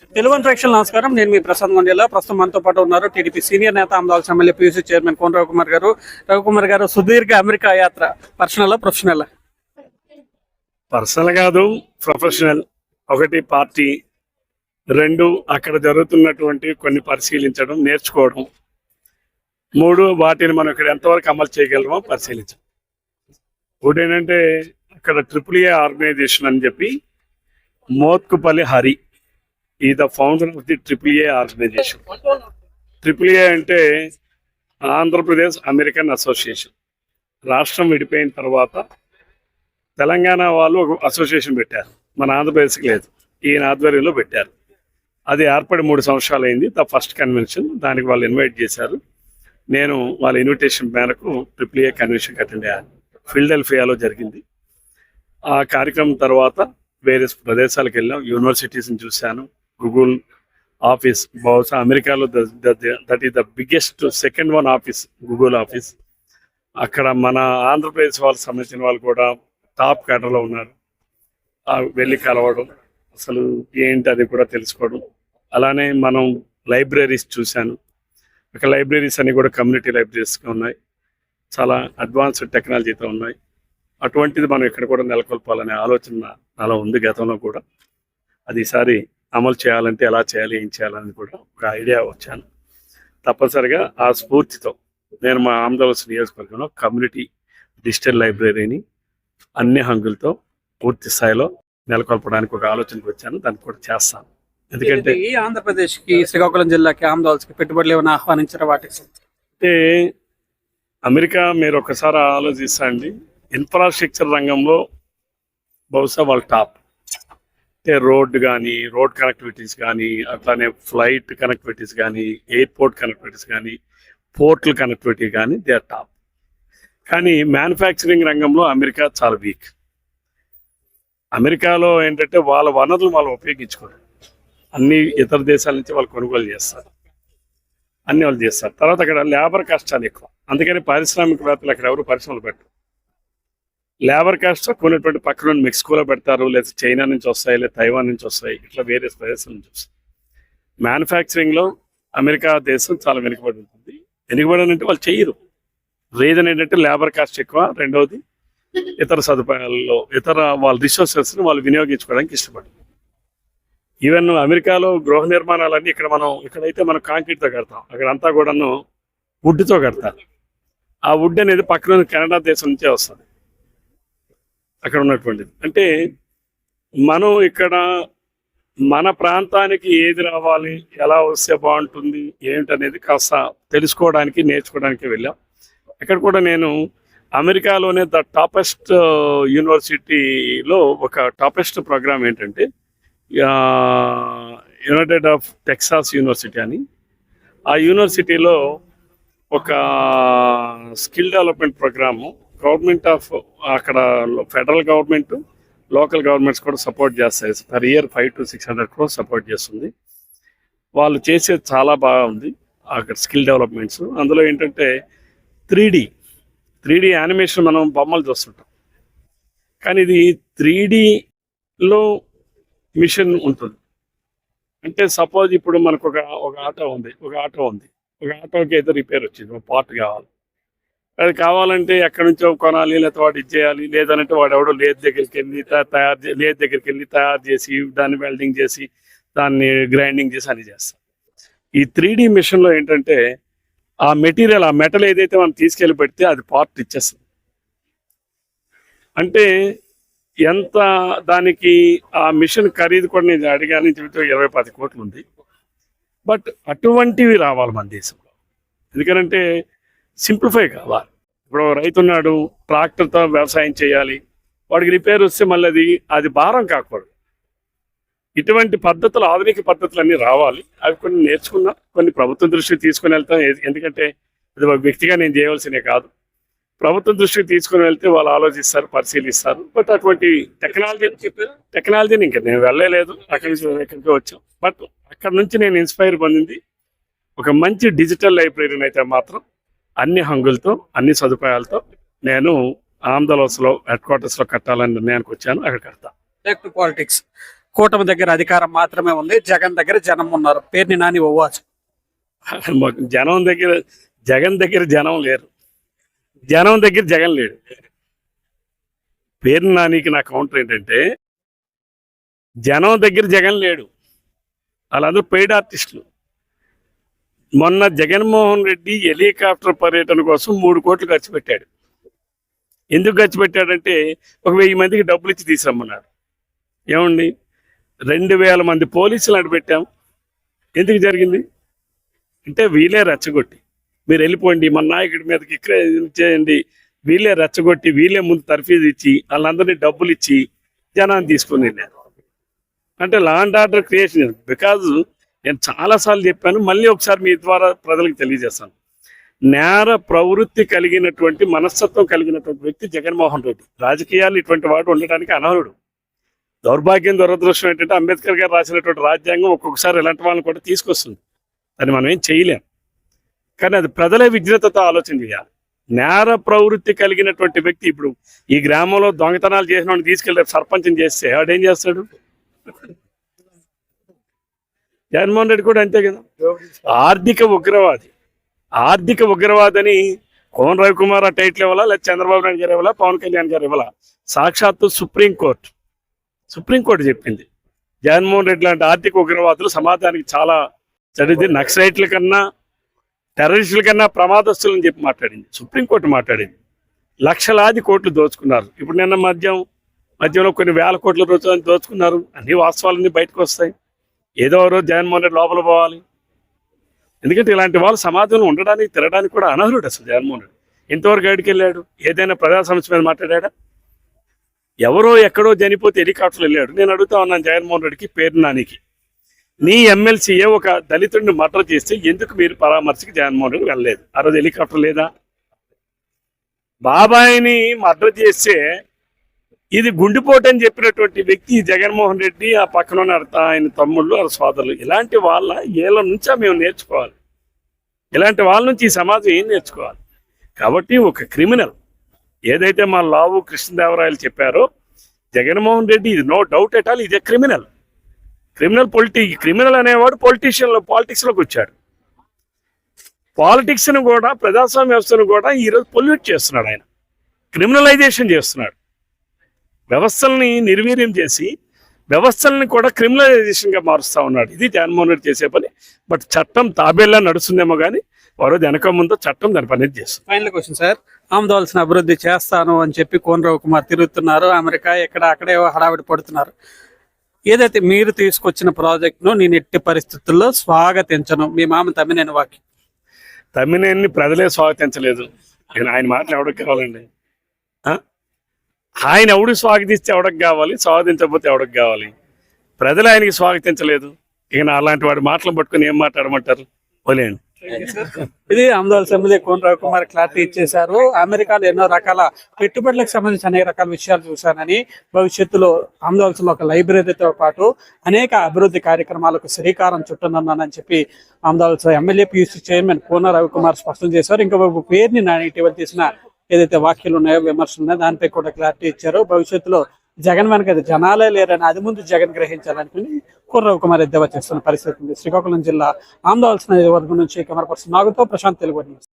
తెలుగు ప్రేక్షకులు నమస్కారం. నేను మీ ప్రసాద్ మండేలా. ప్రస్తుతం మనతో పాటు ఉన్నారు టీడీపీ సీనియర్ నేత ఆమదాల ఎమ్మెల్యే పీయూసీ చైర్మన్ కోన రవికుమార్ గారు. రవికుమార్ గారు, సుదీర్ఘ అమెరికా యాత్ర పర్సనల్ ప్రొఫెషనల్? పర్సనల్ కాదు, ప్రొఫెషనల్. ఒకటి పార్టీ, రెండు అక్కడ జరుగుతున్నటువంటి కొన్ని పరిశీలించడం, నేర్చుకోవడం, మూడు వాటిని మనం ఇక్కడ ఎంతవరకు అమలు చేయగలమో పరిశీలించడం. ఒకటి ఏంటంటే అక్కడ AAA ఆర్గనైజేషన్ అని చెప్పి మోత్కుపల్లి హరి ఈ the founder of the AAA organization. AAA అంటే ఆంధ్రప్రదేశ్ అమెరికన్ అసోసియేషన్. రాష్ట్రం విడిపోయిన తర్వాత తెలంగాణ వాళ్ళు ఒక అసోసియేషన్ పెట్టారు, మన ఆంధ్రప్రదేశ్కి లేదు. ఈయన ఆధ్వర్యంలో పెట్టారు. అది ఏర్పడి 3 సంవత్సరాలు అయింది. ద ఫస్ట్ కన్వెన్షన్, దానికి వాళ్ళు ఇన్వైట్ చేశారు. నేను వాళ్ళ ఇన్విటేషన్ మేరకు AAA కన్వెన్షన్కి అటెండ్ అయ్యాను. ఫిలడెల్ఫియాలో జరిగింది. ఆ కార్యక్రమం తర్వాత వేరే ప్రదేశాలకు వెళ్ళాం, యూనివర్సిటీస్ని చూశాను. గూగుల్ ఆఫీస్, బహుశా అమెరికాలో that is the biggest second one office, Google office. అక్కడ మన ఆంధ్రప్రదేశ్ వాళ్ళకి సంబంధించిన వాళ్ళు కూడా టాప్ కేటర్లో ఉన్నారు. వెళ్ళి కలవడం, అసలు ఏంటి అది కూడా తెలుసుకోవడం. అలానే మనం లైబ్రరీస్ చూశాను. అక్కడ లైబ్రరీస్ అన్ని కూడా కమ్యూనిటీ లైబ్రరీస్గా ఉన్నాయి, చాలా అడ్వాన్స్డ్ టెక్నాలజీతో ఉన్నాయి. అటువంటిది మనం ఇక్కడ కూడా నెలకొల్పాలనే ఆలోచన నాలో ఉంది గతంలో కూడా. అది ఈసారి అమలు చేయాలంటే ఎలా చేయాలి, ఏం చేయాలని కూడా ఒక ఐడియా వచ్చాను. తప్పనిసరిగా ఆ స్ఫూర్తితో నేను మా ఆంధ్రప్రదేశ్ నియోజకవర్గంలో కమ్యూనిటీ డిజిటల్ లైబ్రరీని అన్ని హంగులతో పూర్తి స్థాయిలో నెలకొల్పడానికి ఒక ఆలోచనకు వచ్చాను. దాన్ని కూడా చేస్తాను. ఎందుకంటే ఈ ఆంధ్రప్రదేశ్కి, శ్రీకాకుళం జిల్లాకి, ఆమదాల్స్కి పెట్టుబడులు ఏమైనా ఆహ్వానించారు? వాటికి అంటే అమెరికా మీరు ఒకసారి ఆలోచిస్తాండి, ఇన్ఫ్రాస్ట్రక్చర్ రంగంలో బహుశా వాళ్ళు టాప్. అంటే రోడ్ కానీ, రోడ్ కనెక్టివిటీస్ కానీ, అట్లానే ఫ్లైట్ కనెక్టివిటీస్ కానీ, ఎయిర్పోర్ట్ కనెక్టివిటీస్ కానీ, పోర్టుల కనెక్టివిటీ కానీ, దే ఆర్ టాప్. కానీ మ్యానుఫ్యాక్చరింగ్ రంగంలో అమెరికా చాలా వీక్. అమెరికాలో ఏంటంటే వాళ్ళ వనరులు వాళ్ళు ఉపయోగించుకోరు. అన్ని ఇతర దేశాల నుంచి వాళ్ళు కొనుగోలు చేస్తారు, అన్ని వాళ్ళు చేస్తారు. తర్వాత అక్కడ లేబర్ కష్టాలు ఎక్కువ. అందుకని పారిశ్రామికవేత్తలు అక్కడ ఎవరు పరిశ్రమలు పెట్టరు. లేబర్ కాస్ట్ కొన్నటువంటి పక్కన మెక్సికోలో పెడతారు, లేదా చైనా నుంచి వస్తాయి, లేదా తైవాన్ నుంచి వస్తాయి, ఇట్లా వేరే ప్రదేశాల నుంచి వస్తాయి. మ్యానుఫ్యాక్చరింగ్లో అమెరికా దేశం చాలా వెనుకబడి ఉంటుంది. వెనుకబడి అంటే వాళ్ళు చేయరు. రీజన్ ఏంటంటే లేబర్ కాస్ట్ ఎక్కువ. రెండవది ఇతర సదుపాయాల్లో ఇతర వాళ్ళ రిసోర్సెస్ని వాళ్ళు వినియోగించుకోవడానికి ఇష్టపడరు. ఈవెన్ అమెరికాలో గృహ నిర్మాణాలన్నీ ఇక్కడైతే మనం కాంక్రీట్తో కడతాం, అక్కడంతా కూడాను వుడ్తో కడతారు. ఆ వుడ్ అనేది పక్కన కెనడా దేశం నుంచే వస్తుంది అక్కడ ఉన్నటువంటిది. అంటే మనం ఇక్కడ మన ప్రాంతానికి ఏది రావాలి, ఎలా వస్తే బాగుంటుంది, ఏమిటనేది కాస్త తెలుసుకోవడానికి, నేర్చుకోవడానికి వెళ్ళాం. అక్కడ కూడా నేను అమెరికాలోనే ద టాపెస్ట్ యూనివర్సిటీలో ఒక టాపెస్ట్ ప్రోగ్రామ్ ఏంటంటే యునైటెడ్ ఆఫ్ టెక్సాస్ యూనివర్సిటీ అని. ఆ యూనివర్సిటీలో ఒక skill development program government of అక్కడ ఫెడరల్ గవర్నమెంట్, లోకల్ గవర్నమెంట్స్ కూడా సపోర్ట్ చేస్తాయి. Per year 500 to 600 crores support చేస్తుంది. వాళ్ళు చేసేది చాలా బాగుంది అక్కడ స్కిల్ డెవలప్మెంట్స్. అందులో ఏంటంటే 3D యానిమేషన్, మనం బొమ్మలు చూస్తుంటాం, కానీ ఇది 3Dలో మిషన్ ఉంటుంది. అంటే సపోజ్ ఇప్పుడు మనకు ఒక ఆటో ఉంది, ఒక ఆటోకి ఏదో రిపేర్ వచ్చింది, ఒక పార్ట్ కావాలి. అది కావాలంటే ఎక్కడి నుంచో కొనాలి, లేకపోతే వాడు ఇచ్చేయాలి. లేదంటే వాడు ఎవడో లేత్ దగ్గరికి వెళ్ళి తయారు చేసి దాన్ని వెల్డింగ్ చేసి దాన్ని గ్రైండింగ్ చేసి అని చేస్తాం. ఈ 3D మిషన్లో ఏంటంటే ఆ మెటీరియల్, ఆ మెటల్ ఏదైతే మనం తీసుకెళ్ళి పెడితే అది పార్ట్ ఇచ్చేస్తుంది. అంటే ఎంత దానికి ఆ మిషన్ ఖరీదు కూడా నేను అడిగాను, 20-10 కోట్లు ఉంది. బట్ అటువంటివి రావాలి మన దేశంలో. ఎందుకంటే సింప్లిఫై కావాలి. ఇప్పుడు రైతు ఉన్నాడు, ట్రాక్టర్తో వ్యవసాయం చేయాలి, వాడికి రిపేర్ వస్తే మళ్ళీ అది భారం కాకూడదు. ఇటువంటి పద్ధతులు, ఆధునిక పద్ధతులు అన్నీ రావాలి. అవి కొన్ని నేర్చుకున్నా, కొన్ని ప్రభుత్వం దృష్టికి తీసుకుని వెళ్తాం. ఎందుకంటే ఇది ఒక వ్యక్తిగా నేను చేయవలసినే కాదు, ప్రభుత్వం దృష్టికి తీసుకుని వెళ్తే వాళ్ళు ఆలోచిస్తారు, పరిశీలిస్తారు. బట్ అటువంటి టెక్నాలజీని ఇంకా నేను వెళ్ళలేదు, ఎక్కడికి వచ్చాం. బట్ అక్కడ నుంచి నేను ఇన్స్పైర్ పొందింది ఒక మంచి డిజిటల్ లైబ్రరీని అయితే మాత్రం అన్ని హంగులతో, అన్ని సదుపాయాలతో నేను ఆంధ్రప్రదేశ్లో హెడ్ క్వార్టర్స్లో కట్టాలని నిర్ణయానికి వచ్చాను. అక్కడ కడతా. Back to politics. కూటమి దగ్గర అధికారం మాత్రమే ఉంది, జగన్ దగ్గర జనం ఉన్నారు. పేర్ని నాని ఓవాచ్. మాకు జగన్ దగ్గర జనం లేరు, జనం దగ్గర జగన్ లేడు. పేరు నానికి నా కౌంటర్ ఏంటంటే జనం దగ్గర జగన్ లేడు, వాళ్ళందరూ పెయిడ్ ఆర్టిస్టులు. మొన్న జగన్మోహన్ రెడ్డి హెలికాప్టర్ పర్యటన కోసం 3 కోట్లు ఖర్చు పెట్టాడు. ఎందుకు ఖర్చు పెట్టాడంటే ఒక 1000 మందికి డబ్బులు ఇచ్చి తీసుకురమ్మన్నాడు. ఏమండి 2000 మంది పోలీసులు అడ్డు పెట్టాం. ఎందుకు జరిగింది అంటే వీళ్ళే రెచ్చగొట్టి మీరు వెళ్ళిపోండి మన నాయకుడి మీదకి ఇక్కడ చేయండి, వీళ్ళే రెచ్చగొట్టి వీళ్ళే ముందు తర్ఫీదు ఇచ్చి వాళ్ళందరినీ డబ్బులు ఇచ్చి జనాన్ని తీసుకుని వెళ్ళారు. అంటే law and order creation. Because నేను చాలాసార్లు చెప్పాను, మళ్ళీ ఒకసారి మీ ద్వారా ప్రజలకు తెలియజేస్తాను. నేర ప్రవృత్తి కలిగినటువంటి మనస్తత్వం కలిగినటువంటి వ్యక్తి జగన్మోహన్ రెడ్డి. రాజకీయాలు ఇటువంటి వాడు ఉండడానికి అనర్హుడు. దౌర్భాగ్యం దురదృష్టం ఏంటంటే అంబేద్కర్ గారు రాసినటువంటి రాజ్యాంగం ఒక్కొక్కసారి ఇలాంటి వాళ్ళని కూడా తీసుకొస్తుంది. దాన్ని మనం ఏం చేయలేం. కానీ అది ప్రజలే విజ్ఞతతో ఆలోచన చేయాలి. నేర ప్రవృత్తి కలిగినటువంటి వ్యక్తి ఇప్పుడు ఈ గ్రామంలో దొంగతనాలు చేసిన వాడిని తీసుకెళ్ళి సర్పంచం చేస్తే వాడేం చేస్తాడు? జగన్మోహన్ రెడ్డి కూడా అంతే కదా. ఆర్థిక ఉగ్రవాదని కోన రవికుమార్ ఆ టైటిల్ ఇవ్వాలా, లేదా చంద్రబాబు నాయుడు గారు ఇవ్వాలా, పవన్ కళ్యాణ్ గారు ఇవ్వాలా? సాక్షాత్తు సుప్రీంకోర్టు చెప్పింది జగన్మోహన్ రెడ్డి లాంటి ఆర్థిక ఉగ్రవాదులు సమాజానికి చాలా చెడుది, నక్సలైట్ల కన్నా టెర్రరిస్టుల కన్నా ప్రమాదస్తులని చెప్పి మాట్లాడింది. సుప్రీంకోర్టు మాట్లాడింది. లక్షలాది కోట్లు దోచుకున్నారు. ఇప్పుడు నిన్న మధ్యలో కొన్ని వేల కోట్ల రోజులు దోచుకున్నారు. అన్ని వాస్తవాలన్నీ బయటకు వస్తాయి. ఏదో రోజు జగన్మోహన్ రెడ్డి లోపల పోవాలి. ఎందుకంటే ఇలాంటి వాళ్ళు సమాజంలో ఉండడానికి తిరగడానికి కూడా అనర్హుడు అసలు జగన్మోహన్ రెడ్డి. ఇంతవరకు గడికి వెళ్ళాడు? ఏదైనా ప్రజా సమస్య మీద మాట్లాడా? ఎవరో ఎక్కడో చనిపోతే హెలికాప్టర్లు వెళ్ళాడు. నేను అడుగుతా ఉన్నాను జగన్మోహన్ రెడ్డికి, పేరు నానికి, నీ ఎమ్మెల్సీఏ ఒక దళితుడిని మర్డర్ చేస్తే ఎందుకు మీరు పరామర్శకి జగన్మోహన్ రెడ్డి వెళ్ళలేదు? ఆ రోజు హెలికాప్టర్ లేదా? బాబాయిని మర్డర్ చేస్తే ఇది గుండెపోటు అని చెప్పినటువంటి వ్యక్తి జగన్మోహన్ రెడ్డి, ఆ పక్కన ఉన్న ఆయన తమ్ముళ్ళు, ఆ సోదరులు. ఇలాంటి వాళ్ళ ఏళ్ళ నుంచా మేము నేర్చుకోవాలి? ఇలాంటి వాళ్ళ నుంచి ఈ సమాజం ఏం నేర్చుకోవాలి? కాబట్టి ఒక క్రిమినల్ ఏదైతే మా లావు కృష్ణదేవరాయలు చెప్పారో, జగన్మోహన్ రెడ్డి ఇది నో డౌట్ ఎట్ ఆల్ ఇదే క్రిమినల్ అనేవాడు పాలిటిక్స్లోకి వచ్చాడు. పాలిటిక్స్ను కూడా, ప్రజాస్వామ్య వ్యవస్థను కూడా ఈరోజు పొల్యూట్ చేస్తున్నాడు. ఆయన క్రిమినలైజేషన్ చేస్తున్నాడు. వ్యవస్థల్ని నిర్వీర్యం చేసి వ్యవస్థల్ని కూడా క్రిమినలైజేషన్గా మారుస్తూ ఉన్నాడు. ఇది జగన్మోహన్ రెడ్డి చేసే పని. బట్ చట్టం తాబేలా నడుస్తుందేమో కానీ వారు వెనక ముందు చట్టం దాని పని చేస్తుంది. ఫైనల్ క్వశ్చన్ సార్, ఆమదవలసిన అభివృద్ధి చేస్తాను అని చెప్పి కోన రవికుమార్ తిరుగుతున్నారు. అమెరికా అక్కడే హడావిడి పడుతున్నారు. ఏదైతే మీరు తీసుకొచ్చిన ప్రాజెక్టును నేను ఎట్టి పరిస్థితుల్లో స్వాగతించను, మీ మామ తమ్మినేని వాక్యం. తమ్మినేని ప్రజలే స్వాగతించలేదు. ఆయన మాటలు ఎవరికి కావాలండి? ఆయన ఎవడు స్వాగతిస్తే ఎవడికి కావాలి, స్వాగతించకపోతే ఎవడికి కావాలి? ప్రజలు ఆయనకి స్వాగతించలేదు. ఇక అలాంటి వాడి మాటలు పట్టుకుని ఏం మాట్లాడమంటారు? పోలేండి. ఇది ఆమదవలస ఎమ్మెల్యే కోన రవికుమార్ క్లారిటీ ఇచ్చేశారు. అమెరికాలో ఎన్నో రకాల పెట్టుబడులకు సంబంధించి అనేక రకాల విషయాలు చూశానని, భవిష్యత్తులో ఆమదవలసలో ఒక లైబ్రరీతో పాటు అనేక అభివృద్ధి కార్యక్రమాలకు శ్రీకారం చుట్టనున్నానని చెప్పి ఆమదవలస ఎమ్మెల్యే పియూసీ చైర్మన్ కోన రవికుమార్ స్పష్టం చేశారు. ఇంకొక పేరుని నాని ఇటీవల తీసిన ఏదైతే వ్యాఖ్యలు ఉన్నాయో, విమర్శలు ఉన్నాయో దానిపై కూడా క్లారిటీ ఇచ్చారు. భవిష్యత్తులో జగన్ వెనక జనాలే లేరని అది ముందు జగన్ గ్రహించాలనుకుని కోన రవికుమార్ ఎద్దేవా చేస్తున్న పరిస్థితి ఉంది. శ్రీకాకుళం జిల్లా ఆమదవలస నియోజకవర్గం నుంచి కెమెరా పర్సన్ నాగుతో ప్రశాంత్, తెలుగు న్యూస్.